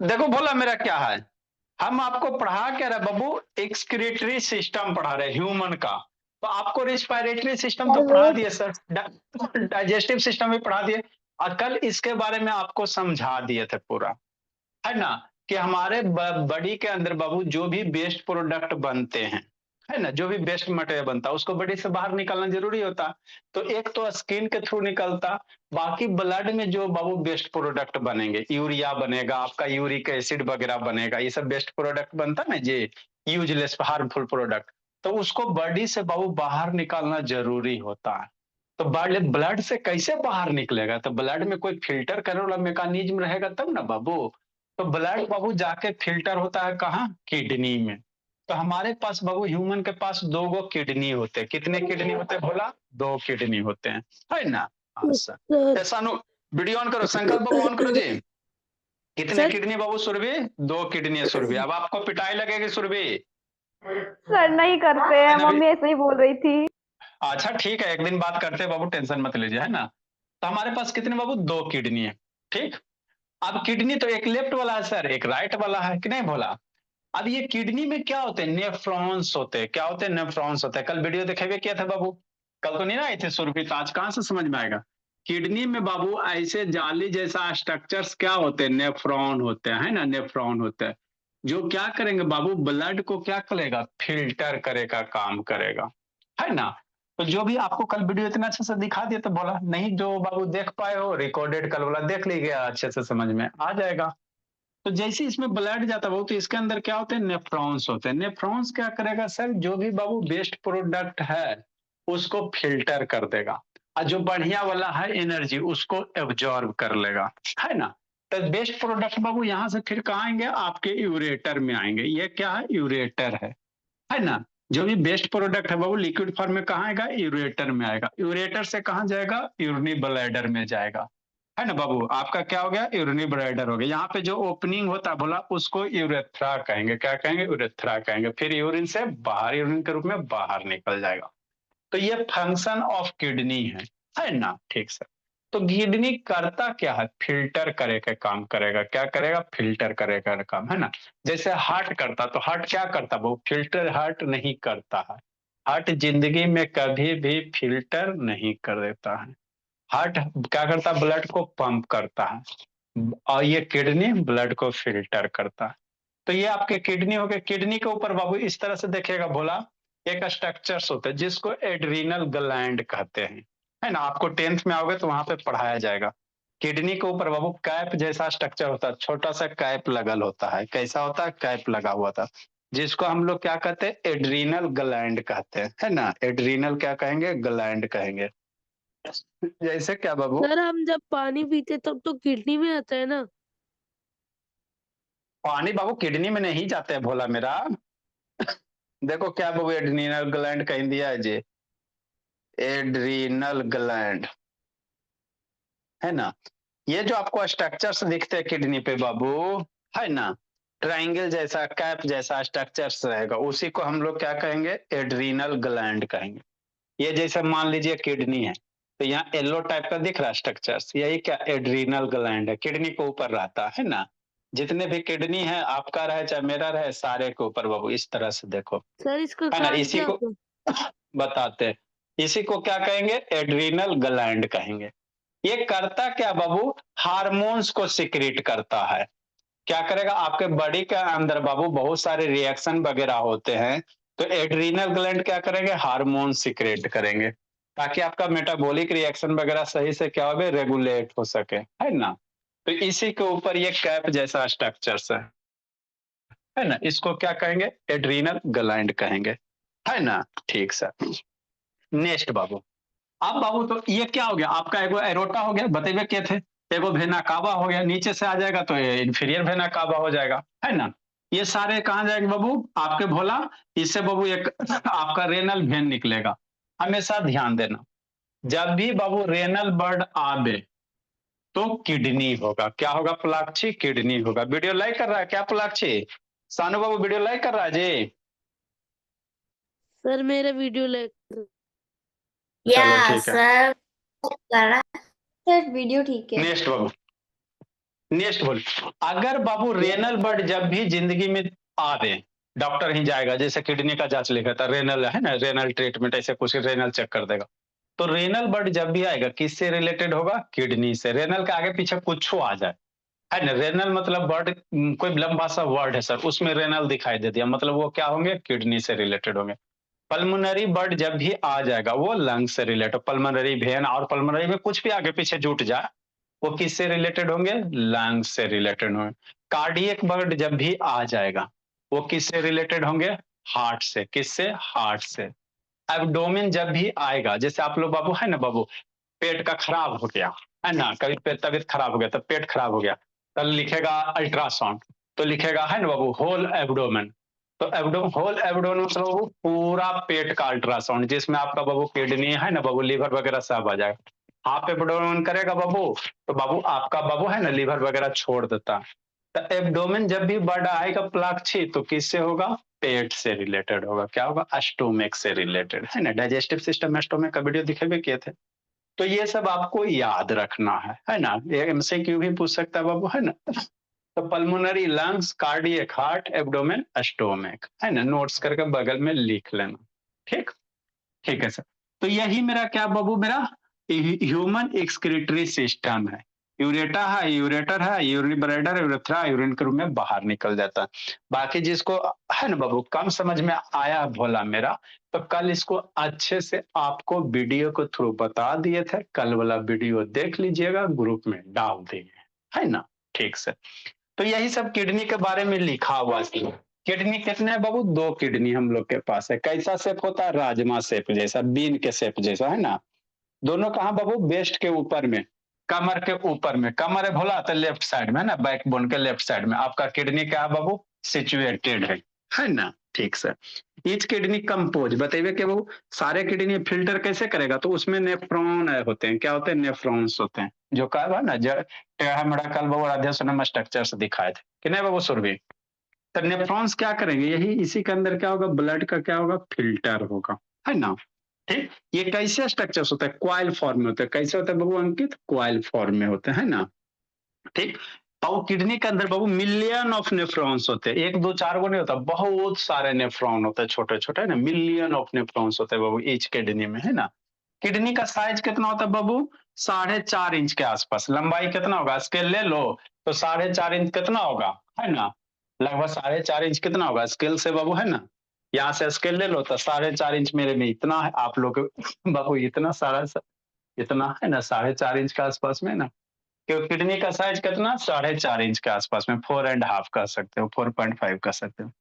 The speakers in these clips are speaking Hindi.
देखो भोला मेरा क्या है, हम आपको पढ़ा क्या रहे बाबू, एक्सक्रीटरी सिस्टम पढ़ा रहे ह्यूमन का। तो आपको रिस्पायरेटरी सिस्टम तो सर पढ़ा वेट। दिए सर, डाइजेस्टिव सिस्टम भी पढ़ा दिए, और कल इसके बारे में आपको समझा दिए थे पूरा, है ना, कि हमारे बॉडी के अंदर बाबू जो भी वेस्ट प्रोडक्ट बनते हैं, है ना, जो भी वेस्ट मटेरियल बनता है उसको बॉडी से बाहर निकालना जरूरी होता है। तो एक तो स्किन के थ्रू निकलता, बाकी ब्लड में जो बाबू वेस्ट प्रोडक्ट बनेंगे, यूरिया बनेगा, आपका यूरिक एसिड वगैरह बनेगा, ये सब वेस्ट प्रोडक्ट बनता है ना, ये यूजलेस हार्मफुल प्रोडक्ट, तो उसको बॉडी से बाबू बाहर निकालना जरूरी होता है। तो ब्लड से कैसे बाहर निकलेगा, तो ब्लड में कोई फिल्टर करने वाला मैकेनिज्म रहेगा तब ना बाबू। तो ब्लड बाबू जाके फिल्टर होता है कहाँ, किडनी में। तो हमारे पास बाबू ह्यूमन के पास दो गो किडनी होते हैं, कितने किडनी होते हैं बोला, दो किडनी होते हैं, है ना। हाँ सर, सर ऐसा नु, वीडियो ऑन करो, संकल्प बाबू ऑन करो जी। कितने सर किडनी बाबू सुरभि, दो किडनी है सुरभि, अब आपको पिटाई लगेगी सुरभि। सर नहीं करते हैं, मम्मी ऐसे ही बोल रही थी। अच्छा ठीक है, एक दिन बात करते हैं बाबू, टेंशन मत लीजिए, है ना। तो हमारे पास कितने बाबू, दो किडनी है, ठीक। अब किडनी तो एक लेफ्ट वाला है सर, एक राइट वाला है कि नहीं भोला। अब ये किडनी में क्या होते हैं, नेफ्रॉन्स होते हैं, क्या होते हैं, नेफ्रॉन्स होते हैं। कल वीडियो देखे किया था बाबू, कल तो नहीं ना आए थे सुरभि, तो आज कहाँ से समझ में आएगा। किडनी में बाबू ऐसे जाली जैसा स्ट्रक्चर्स क्या होते हैं, नेफ्रॉन होते हैं, है ना, नेफ्रॉन होते हैं, जो क्या करेंगे बाबू, ब्लड को क्या करेगा, फिल्टर करेगा, काम करेगा, है ना। तो जो भी आपको कल वीडियो इतना अच्छे से दिखा दिया, तो बोला नहीं, जो बाबू देख पाए हो रिकॉर्डेड कल वाला देख लीजिएगा, अच्छे से समझ में आ जाएगा। तो जैसे इसमें ब्लड जाता है तो इसके अंदर क्या होते हैं, नेफ्रॉन्स होते हैं। नेफ्रॉन्स क्या करेगा सर, जो भी बाबू वेस्ट प्रोडक्ट है उसको फिल्टर कर देगा, और जो बढ़िया वाला है एनर्जी उसको एब्जॉर्ब कर लेगा, है ना। तो वेस्ट प्रोडक्ट बाबू यहाँ से फिर कहाँ आएंगे, आपके यूरेटर में आएंगे। ये क्या है, यूरेटर है ना। जो भी बेस्ट प्रोडक्ट है वो लिक्विड फॉर्म में कहाँ आएगा, यूरेटर में आएगा, यूरेटर से कहाँ जाएगा, यूरिनी ब्लैडर में जाएगा, है ना बाबू। आपका क्या हो गया, यूरिनी ब्लैडर हो गया। यहाँ पे जो ओपनिंग होता है बोला उसको यूरेथ्रा कहेंगे, क्या कहेंगे, यूरेथ्रा कहेंगे। फिर यूरिन से बाहर, यूरिन के रूप में बाहर निकल जाएगा। तो ये फंक्शन ऑफ किडनी है ना, ठीक सर। तो किडनी करता क्या है, फिल्टर करे का काम करेगा, क्या करेगा, फिल्टर करेगा काम, है ना। जैसे हार्ट करता, तो हार्ट क्या करता, वो फिल्टर हार्ट नहीं करता है। हार्ट जिंदगी में कभी भी फिल्टर नहीं कर देता है। हार्ट क्या करता, ब्लड को पंप करता है, और ये किडनी ब्लड को फिल्टर करता है। तो ये आपके किडनी हो गए। किडनी के ऊपर बाबू इस तरह से देखेगा भोला, एक स्ट्रक्चर्स होते हैं जिसको एड्रीनल ग्लैंड कहते हैं, है ना। आपको 10th में आओगे तो वहां पे पढ़ाया जाएगा। किडनी के ऊपर बाबू कैप जैसा स्ट्रक्चर होता है, छोटा सा कैप लगल होता है, कैसा होता है, कैप लगा हुआ था, जिसको हम लोग क्या कहते हैं, एड्रीनल ग्लैंड कहते हैं, है ना। एड्रीनल क्या कहेंगे, ग्लैंड कहेंगे। जैसे क्या बाबू, सर हम जब पानी पीते तब तो किडनी में आता है ना। पानी बाबू किडनी में नहीं जाते हैं भोला मेरा। देखो क्या बाबू, एड्रीनल ग्लैंड कह दिया है जी, एड्रीनल ग्लैंड, है ना। ये जो आपको स्ट्रक्चर्स दिखते हैं किडनी पे बाबू, है ना, ट्रायंगल जैसा कैप जैसा स्ट्रक्चर्स रहेगा, उसी को हम लोग क्या कहेंगे, एड्रीनल ग्लैंड कहेंगे। ये जैसे मान लीजिए किडनी है, तो यहाँ येलो टाइप का दिख रहा है स्ट्रक्चर्स, यही क्या, एड्रीनल ग्लैंड है, किडनी के ऊपर रहता है ना। जितने भी किडनी है, आपका रहे चाहे मेरा रहे, सारे के ऊपर बाबू इस तरह से देखो, सर इसका है ना। काम इसी क्या को होता है? बताते हैं, इसी को क्या कहेंगे, एड्रीनल ग्लैंड कहेंगे। ये करता क्या बाबू, हार्मोन्स को सिक्रीट करता है। क्या करेगा, आपके बॉडी के अंदर बाबू बहुत सारे रिएक्शन वगैरह होते हैं, तो एड्रीनल ग्लैंड क्या करेंगे, हार्मोन सिक्रेट करेंगे, ताकि आपका मेटाबॉलिक रिएक्शन वगैरह सही से क्या हो, रेगुलेट हो सके, है ना। तो इसी के ऊपर ये कैप जैसा स्ट्रक्चर है ना, इसको क्या कहेंगे, एड्रीनल ग्लैंड कहेंगे, है ना, ठीक सर। नेक्स्ट बाबू, अब बाबू तो ये क्या हो गया, आपका एगो एरोटा हो गया, बतेबे के थे। एगो वेना कावा हो गया, नीचे से आ जाएगा तो ये इंफीरियर वेना कावा हो जाएगा, है ना। ये सारे कहाँ जाएंगे बाबू, आपके भोला, इससे बाबू एक आपका रेनल वेन निकलेगा। हमेशा ध्यान देना, जब भी बाबू रेनल ब्लड आवे तो किडनी होगा, क्या होगा पलाक्षी, किडनी होगा। वीडियो लाइक कर रहा है क्या पलाक्षी, सानू बाबू वीडियो लाइक कर रहा है जी। सर मेरा वीडियो लाइक। चलो या ठीक है, सर, सर वीडियो ठीक है। नेक्स्ट बाबू, नेक्स्ट बोल, अगर बाबू रेनल ब्लड जब भी जिंदगी में आवे, डॉक्टर ही जाएगा, जैसे किडनी का जांच लिखा था, रेनल है ना, रेनल ट्रीटमेंट, ऐसे कुछ रेनल चेक कर देगा, तो रेनल ब्लड जब भी आएगा किससे रिलेटेड होगा? किडनी से। रेनल के आगे पीछे कुछ आ जाए, है ना, रेनल मतलब वर्ड, कोई लंबा सा वर्ड है सर, उसमें रेनल दिखाई दे दिया, मतलब वो क्या होंगे? किडनी से रिलेटेड होंगे। पल्मोनरी ब्लड जब भी आ जाएगा वो लंग्स से रिलेटेड, पल्मोनरी वेन और पल्मोनरी में कुछ भी आगे पीछे जुट जाए वो किससे रिलेटेड होंगे? लंग्स से रिलेटेड होंगे। कार्डियक ब्लड जब भी आ जाएगा वो किससे रिलेटेड होंगे? हार्ट से। किससे? हार्ट से। एब्डोमेन जब भी आएगा, जैसे आप लोग बाबू है ना बाबू, पेट का खराब हो गया, है ना, कभी तबीयत खराब हो गया, तब पेट खराब हो गया, कल लिखेगा अल्ट्रासाउंड, तो लिखेगा है ना बाबू होल एब्डोमेन। तो होल एब्डोमेन मतलब बाबू पूरा पेट का अल्ट्रासाउंड, जिसमें आपका बाबू किडनी है ना बाबू, लीवर वगैरह सब आ जाएगा। हाफ एब्डोमेन करेगा बाबू, तो बाबू आपका बाबू है ना लीवर वगैरह छोड़ देता। तो एब्डोमेन जब भी बड़ा आएगा प्लाक्छी, तो किससे होगा? पेट से रिलेटेड होगा। क्या होगा? स्टोमिक से रिलेटेड, है ना, डाइजेस्टिव सिस्टम में स्टोमिक का वीडियो दिखे हुए किए थे। तो ये सब आपको याद रखना है ना, ये एमसीक्यू भी पूछ सकता है बाबू, है ना। तो pulmonary, lungs, cardiac, heart, abdomen, stomach, है ना, नोट्स करके बगल में लिख लेना। ठीक, ठीक है सर। तो यही मेरा क्या बाबू, मेरा ह्यूमन एक्सक्रीटरी सिस्टम है। यूरेटा है, यूरेटर है, यूरिन ब्लैडर, यूरेथ्रा, यूरिन के रूप में बाहर निकल जाता है। बाकी जिसको है ना बाबू कम समझ में आया भोला मेरा, तो कल इसको अच्छे से आपको वीडियो के थ्रू बता दिए थे, कल वाला वीडियो देख लीजिएगा, ग्रुप में डाल दिए, है ना। ठीक से, तो यही सब किडनी के बारे में लिखा हुआ है। किडनी कितने हैं बाबू? दो किडनी हम लोग के पास है। कैसा शेप होता है? राजमा शेप जैसा, बीन के शेप जैसा, है ना। दोनों कहाँ बाबू? बेस्ट के ऊपर में, कमर के ऊपर में। कमर है भोला तो लेफ्ट साइड में, है ना, बैकबोन के लेफ्ट साइड में आपका किडनी क्या है बाबू? सिचुएटेड है ना। ठीक सर। ईच किडनी कंपोज बताइए कि वो सारे किडनी फिल्टर कैसे करेगा? तो उसमें नेफ्रॉन होते हैं। क्या होते हैं? नेफ्रॉन्स होते हैं, जो कहा ना टेढ़ा मेढ़ा कल बाबू राधे स्ट्रक्चर से दिखाए थे कि नहीं बाबू सुरभि। तो नेफ्रॉन्स क्या करेंगे? यही इसी के अंदर क्या होगा? ब्लड का क्या होगा? फिल्टर होगा, है ना। ठीक, ये कैसे स्ट्रक्चर्स होता है? क्वाइल फॉर्म में होता है। कैसे होता है बाबू अंकित? क्वाइल फॉर्म में होते हैं ना। ठीक, और किडनी के अंदर बाबू मिलियन ऑफ नेफ्रॉन्स होते हैं। एक दो चार गो नहीं होता, बहुत सारे नेफ्रॉन होते हैं, छोटे छोटे, है ना, मिलियन ऑफ नेफ्रॉन्स होते हैं बाबू ईच किडनी में, है ना। किडनी का साइज कितना होता है बाबू? 4.5 इंच के आसपास। लंबाई कितना होगा? स्केल ले लो, तो 4.5 इंच कितना होगा? है ना, लगभग 4.5 इंच कितना होगा स्केल से बाबू, है ना। यहाँ से स्केल ले लो तो 4.5 इंच मेरे में इतना है, आप लोग बाबू इतना सारा इतना है ना, 4.5 इंच के आसपास में ना। क्योंकि किडनी का साइज कितना? 4.5 इंच के आसपास में, 4.5 कह सकते हो, 4.5 कह सकते हो।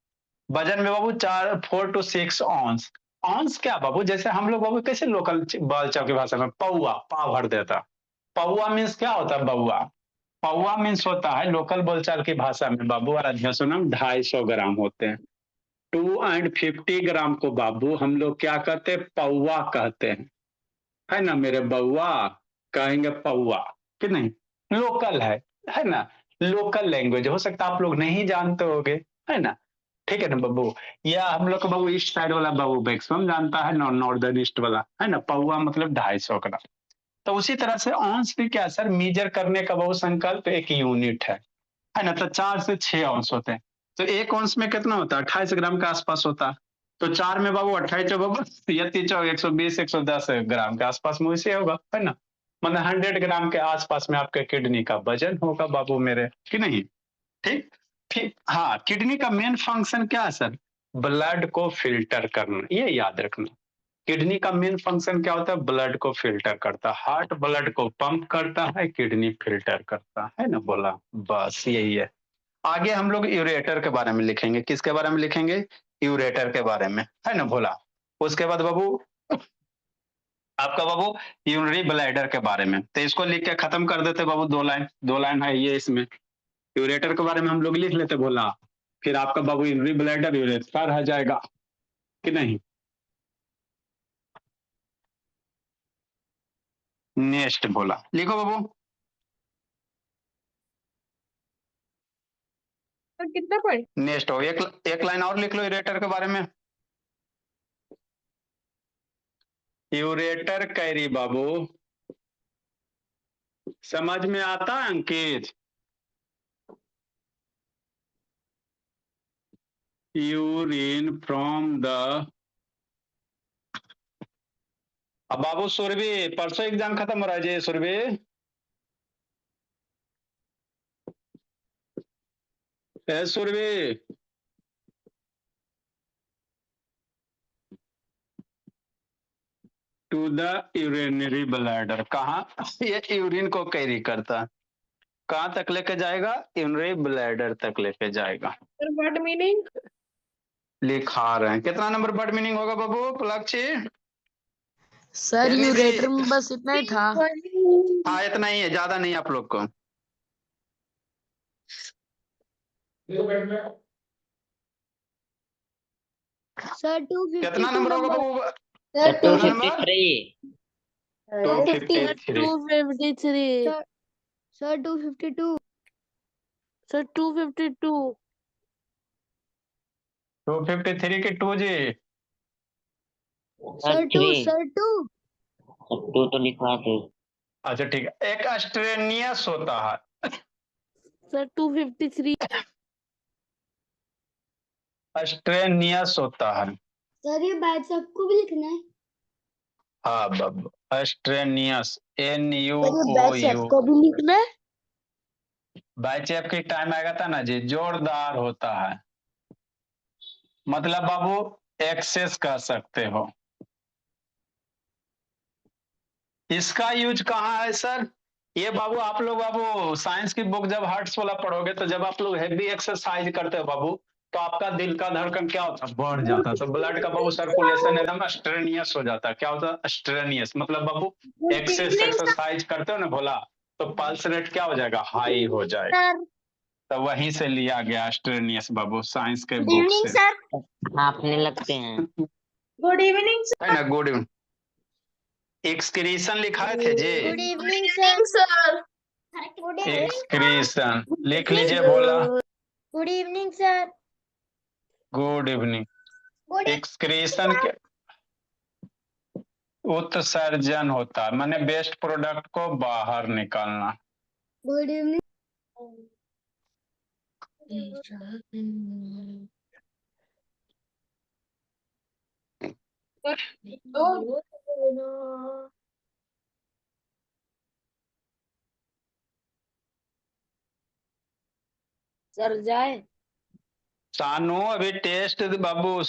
वजन में बाबू 4 to 6 ऑन्स। ऑन्स क्या बाबू? जैसे हम लोग बाबू कैसे लोकल बालचाव की भाषा में पौआ, पा भर देता। पौआ मीन्स क्या होता है बउआ? पौआ मीन्स होता है लोकल बोलचाल की भाषा में बाबू, और अध्ययनम 250 ग्राम होते हैं। 250 ग्राम को बाबू हम लोग क्या कहते हैं? पौआ कहते हैं, है ना मेरे बउआ, कहेंगे पौआ कि नहीं। लोकल है ना, लोकल लैंग्वेज। हो सकता है आप लोग नहीं जानते होगे, है ना। ठीक है ना बब्बू, या हम लोग का बाबू ईस्ट साइड वाला बाबू मैक्सिमम जानता है, नॉर्दर्न ईस्ट वाला, है ना। पौआ मतलब 250 ग्राम। तो उसी तरह से औंस भी क्या सर? मीजर करने का बहुत संकल्प एक यूनिट है ना। तो 4 से 6 औंस होते हैं। तो एक औंस में कितना होता है? 28 ग्राम के आसपास होता है। तो 4 में बाबू 28 बाबू या 120 110 ग्राम के आसपास में वैसे होगा, है ना। मतलब 100 ग्राम के आसपास में आपके किडनी का वजन होगा बाबू मेरे, कि नहीं। ठीक, ठीक, हाँ। किडनी का मेन फंक्शन क्या है सर? ब्लड को फिल्टर करना, ये याद रखना। किडनी का मेन फंक्शन क्या होता है? ब्लड को फिल्टर करता है। हार्ट ब्लड को पंप करता है, किडनी फिल्टर करता है ना, बोला। बस यही है। आगे हम लोग यूरेटर के बारे में लिखेंगे। किसके बारे में लिखेंगे? यूरेटर के बारे में, है ना भोला। उसके बाद बाबू आपका बाबू यूरिनरी ब्लैडर के बारे में, तो इसको लिख के खत्म कर देते बाबू। 2 लाइन, 2 लाइन है ये इसमें। यूरेटर के बारे में हम लोग लिख लेते भोला, फिर आपका बाबू यूरिनरी ब्लैडर यूरेटर रह जाएगा, कि नहीं। नेक्स्ट भोला लिखो बाबू। तो कितने पॉइंट? नेक्स्ट हो, एक लाइन और लिख लो यूरेटर के बारे में। यूरेटर कैरी बाबू, समझ में आता है अंकित? यूरिन फ्रॉम द, अब बाबू सुरभि, परसों एग्जाम खत्म हो रहा है जी Surabhi. Surabhi, to the urinary bladder, कहाँ ये यूरिन को कैरी करता है, कहाँ तक लेके जाएगा, यूरिनरी ब्लैडर तक लेके जाएगा। What meaning? लिखा रहे हैं, कितना नंबर वर्ड मीनिंग होगा बाबू प्लाक्षी? सर एक यूरेटर निधि, में बस इतना ही था। हाँ इतना ही है, ज्यादा नहीं आप लोग को। सर 252 कितना नंबर होगा बाबू? सर कितना नंबर? 253 253। सर 252 सर 252 253 की 2 जी। सर 2 सर 2 टू तो लिखवा दे। अच्छा ठीक है, एक अस्ट्रेनियस होता है, सर 253 अस्ट्रेनियस होता है। सर ये बैच सबको भी लिखना है। हाँ बाबू, अस्ट्रेनियस, NUOU। भी लिखना है। बैचएप की टाइम आएगा था ना जी, जोरदार होता है, मतलब बाबू एक्सेस कर सकते हो। इसका यूज कहाँ है सर? ये बाबू आप लोग बाबू साइंस की बुक जब हार्ट्स वाला पढ़ोगे, तो जब आप लोग हेवी एक्सरसाइज करते हो बाबू, तो आपका दिल का धड़कन क्या होता है, बढ़ जाता है, तो ब्लड का बाबू सर्कुलेशन एकदम स्ट्रेनियस हो जाता है। क्या होता है? स्ट्रेनियस, मतलब बाबू एक्सेस एक्सरसाइज करते हो ना भोला, तो पल्स रेट क्या हो जाएगा, हाई हो जाएगा। तो वहीं से लिया गया स्ट्रेनियस बाबू, साइंस के बुक से। हाफने लगते हैं। गुड इवनिंग है ना, गुड इवनिंग। एक्सक्रीशन लिखाए थे जी, इवनिंग सर। एक्सक्रीशन लिख लीजिए Bhola. Good evening sir. Good evening. Excretion के उत्सर्जन होता है, माने वेस्ट प्रोडक्ट को बाहर निकालना। Good evening. सर जाए सानू अभी टेस्ट बाबू